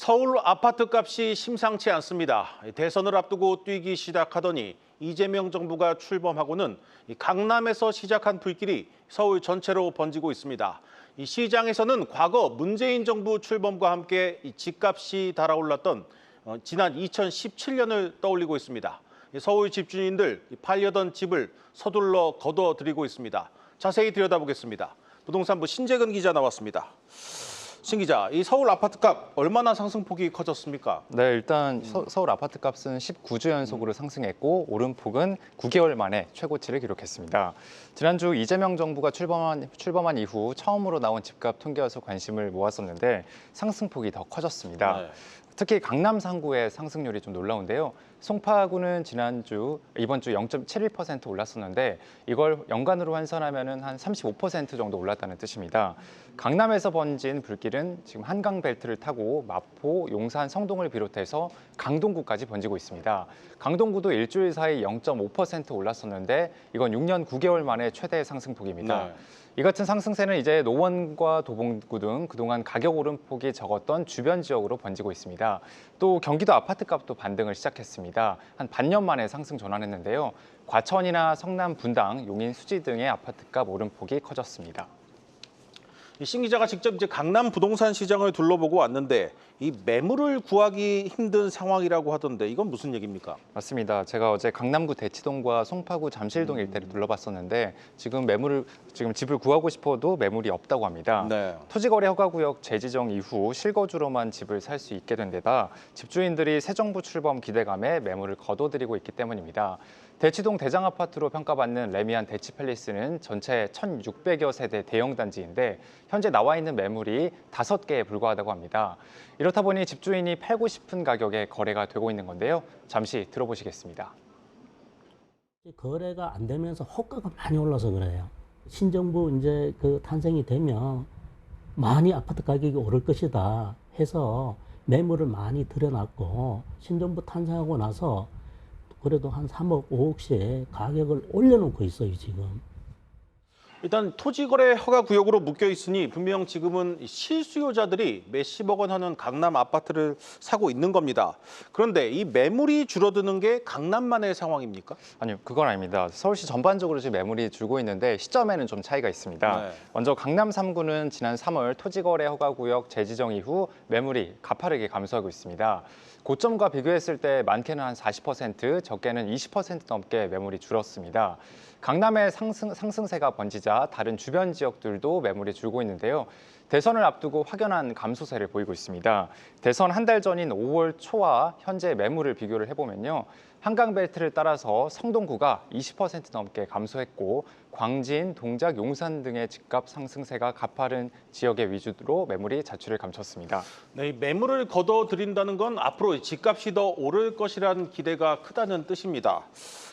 서울 아파트 값이 심상치 않습니다. 대선을 앞두고 뛰기 시작하더니 이재명 정부가 출범하고는 강남에서 시작한 불길이 서울 전체로 번지고 있습니다. 이 시장에서는 과거 문재인 정부 출범과 함께 집값이 달아올랐던 지난 2017년을 떠올리고 있습니다. 서울 집주인들 팔려던 집을 서둘러 거둬들이고 있습니다. 자세히 들여다보겠습니다. 부동산부 신재근 기자 나왔습니다. 신 기자, 이 서울 아파트값 얼마나 상승폭이 커졌습니까? 네, 일단 서울 아파트값은 19주 연속으로 상승했고 오름폭은 9개월 만에 최고치를 기록했습니다. 지난주 이재명 정부가 출범한 이후 처음으로 나온 집값 통계여서 관심을 모았었는데 상승폭이 더 커졌습니다. 네. 특히 강남 상구의 상승률이 좀 놀라운데요. 송파구는 이번 주 0.71% 올랐었는데 이걸 연간으로 환산하면 한 35% 정도 올랐다는 뜻입니다. 강남에서 번진 불길은 지금 한강 벨트를 타고 마포, 용산, 성동을 비롯해서 강동구까지 번지고 있습니다. 강동구도 일주일 사이 0.5% 올랐었는데 이건 6년 9개월 만에 최대 상승폭입니다. 네. 이 같은 상승세는 이제 노원과 도봉구 등 그동안 가격 오름폭이 적었던 주변 지역으로 번지고 있습니다. 또 경기도 아파트값도 반등을 시작했습니다. 한 반년 만에 상승 전환했는데요. 과천이나 성남, 분당, 용인, 수지 등의 아파트값 오름폭이 커졌습니다. 신 기자가 직접 이제 강남 부동산 시장을 둘러보고 왔는데 이 매물을 구하기 힘든 상황이라고 하던데 이건 무슨 얘기입니까? 맞습니다. 제가 어제 강남구 대치동과 송파구 잠실동 일대를 둘러봤었는데 지금 집을 구하고 싶어도 매물이 없다고 합니다. 네. 토지거래 허가구역 재지정 이후 실거주로만 집을 살 수 있게 된 데다 집주인들이 새 정부 출범 기대감에 매물을 거둬들이고 있기 때문입니다. 대치동 대장아파트로 평가받는 레미안 대치팰리스는 전체 1,600여 세대 대형 단지인데 현재 나와 있는 매물이 5개에 불과하다고 합니다. 이렇다 보니 집주인이 팔고 싶은 가격에 거래가 되고 있는 건데요. 잠시 들어보시겠습니다. 거래가 안 되면서 호가가 많이 올라서 그래요. 신정부 이제 탄생이 되면 많이 아파트 가격이 오를 것이다 해서 매물을 많이 들여놨고 신정부 탄생하고 나서 그래도 한 3억, 5억씩 가격을 올려놓고 있어요, 지금. 일단 토지거래 허가 구역으로 묶여 있으니 분명 지금은 실수요자들이 몇십억 원 하는 강남 아파트를 사고 있는 겁니다. 그런데 이 매물이 줄어드는 게 강남만의 상황입니까? 아니요, 그건 아닙니다. 서울시 전반적으로 지금 매물이 줄고 있는데 시점에는 좀 차이가 있습니다. 네. 먼저 강남 3구는 지난 3월 토지거래 허가구역 재지정 이후 매물이 가파르게 감소하고 있습니다. 고점과 비교했을 때 많게는 한 40%, 적게는 20% 넘게 매물이 줄었습니다. 강남의 상승세가 번지자 다른 주변 지역들도 매물이 줄고 있는데요. 대선을 앞두고 확연한 감소세를 보이고 있습니다. 대선 한 달 전인 5월 초와 현재 매물을 비교를 해보면요. 한강벨트를 따라서 성동구가 20% 넘게 감소했고 광진, 동작, 용산 등의 집값 상승세가 가파른 지역의 위주로 매물이 자취를 감췄습니다. 네, 이 매물을 거둬들인다는 건 앞으로 집값이 더 오를 것이라는 기대가 크다는 뜻입니다.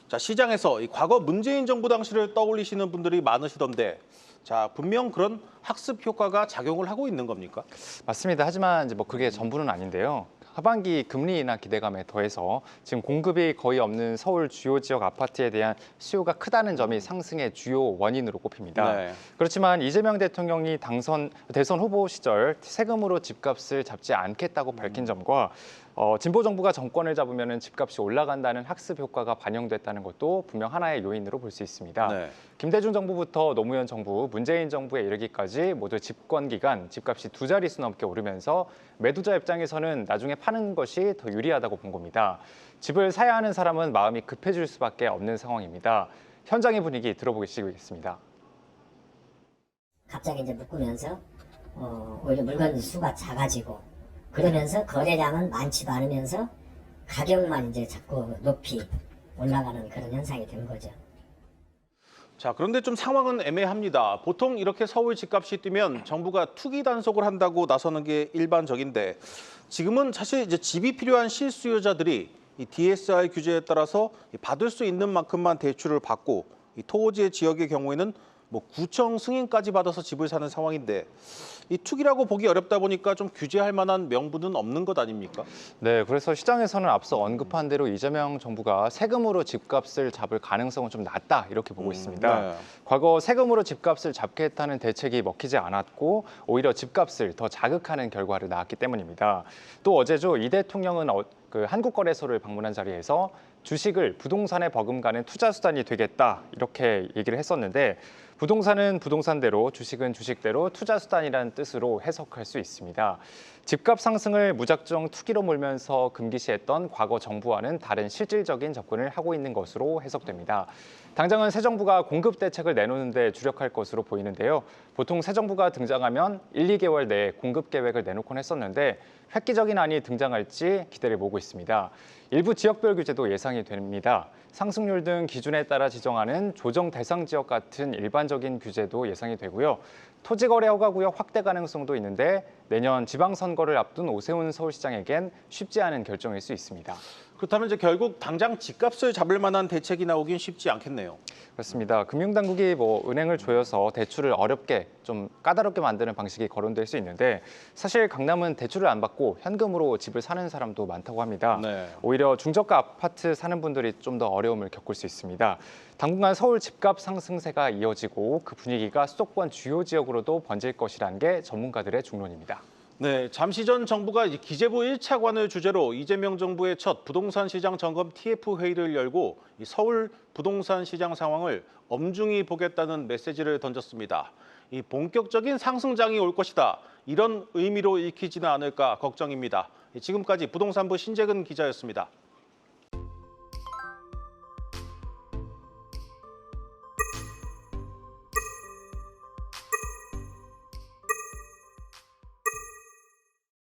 자, 시장에서 이 과거 문재인 정부 당시를 떠올리시는 분들이 많으시던데 자, 분명 그런 학습 효과가 작용을 하고 있는 겁니까? 맞습니다. 하지만 이제 그게 전부는 아닌데요. 하반기 금리 인하 기대감에 더해서 지금 공급이 거의 없는 서울 주요 지역 아파트에 대한 수요가 크다는 점이 상승의 주요 원인으로 꼽힙니다. 네. 그렇지만 이재명 대통령이 대선 후보 시절 세금으로 집값을 잡지 않겠다고 밝힌 점과 진보 정부가 정권을 잡으면 집값이 올라간다는 학습 효과가 반영됐다는 것도 분명 하나의 요인으로 볼 수 있습니다. 네. 김대중 정부부터 노무현 정부, 문재인 정부에 이르기까지 모두 집권 기간 집값이 2자릿수 넘게 오르면서 매도자 입장에서는 나중에 파는 것이 더 유리하다고 본 겁니다. 집을 사야 하는 사람은 마음이 급해질 수밖에 없는 상황입니다. 현장의 분위기 들어보시겠습니다. 갑자기 이제 묶으면서 오히려 물건 수가 작아지고 그러면서 거래량은 많지도 않으면서 가격만 이제 자꾸 높이 올라가는 그런 현상이 된 거죠. 자, 그런데 좀 상황은 애매합니다. 보통 이렇게 서울 집값이 뛰면 정부가 투기 단속을 한다고 나서는 게 일반적인데 지금은 사실 이제 집이 필요한 실수요자들이 이 DSR 규제에 따라서 받을 수 있는 만큼만 대출을 받고 이 토지 지역의 경우에는 구청 승인까지 받아서 집을 사는 상황인데 이 투기라고 보기 어렵다 보니까 좀 규제할 만한 명분은 없는 것 아닙니까? 네, 그래서 시장에서는 앞서 언급한 대로 이재명 정부가 세금으로 집값을 잡을 가능성은 좀 낮다 이렇게 보고 있습니다. 네. 과거 세금으로 집값을 잡겠다는 대책이 먹히지 않았고 오히려 집값을 더 자극하는 결과를 낳았기 때문입니다. 또 어제죠, 이 대통령은 한국거래소를 방문한 자리에서 주식을 부동산에 버금가는 투자 수단이 되겠다 이렇게 얘기를 했었는데 부동산은 부동산대로 주식은 주식대로 투자 수단이라는 뜻으로 해석할 수 있습니다. 집값 상승을 무작정 투기로 몰면서 금기시했던 과거 정부와는 다른 실질적인 접근을 하고 있는 것으로 해석됩니다. 당장은 새 정부가 공급 대책을 내놓는 데 주력할 것으로 보이는데요. 보통 새 정부가 등장하면 1, 2개월 내에 공급 계획을 내놓곤 했었는데 획기적인 안이 등장할지 기대를 모으고 있습니다. 일부 지역별 규제도 예상이 됩니다. 상승률 등 기준에 따라 지정하는 조정 대상 지역 같은 일반적인 규제도 예상이 되고요. 토지거래 허가구역 확대 가능성도 있는데 내년 지방선거를 앞둔 오세훈 서울시장에겐 쉽지 않은 결정일 수 있습니다. 그렇다면 이제 결국 당장 집값을 잡을 만한 대책이 나오긴 쉽지 않겠네요. 그렇습니다. 금융당국이 은행을 조여서 대출을 어렵게 좀 까다롭게 만드는 방식이 거론될 수 있는데 사실 강남은 대출을 안 받고 현금으로 집을 사는 사람도 많다고 합니다. 네. 오히려 중저가 아파트 사는 분들이 좀 더 어려움을 겪을 수 있습니다. 당분간 서울 집값 상승세가 이어지고 그 분위기가 수도권 주요 지역으로도 번질 것이라는 게 전문가들의 중론입니다. 네, 잠시 전 정부가 이제 기재부 1차관을 주제로 이재명 정부의 첫 부동산 시장 점검 TF 회의를 열고 이 서울 부동산 시장 상황을 엄중히 보겠다는 메시지를 던졌습니다. 이 본격적인 상승장이 올 것이다. 이런 의미로 읽히지는 않을까 걱정입니다. 지금까지 부동산부 신재근 기자였습니다.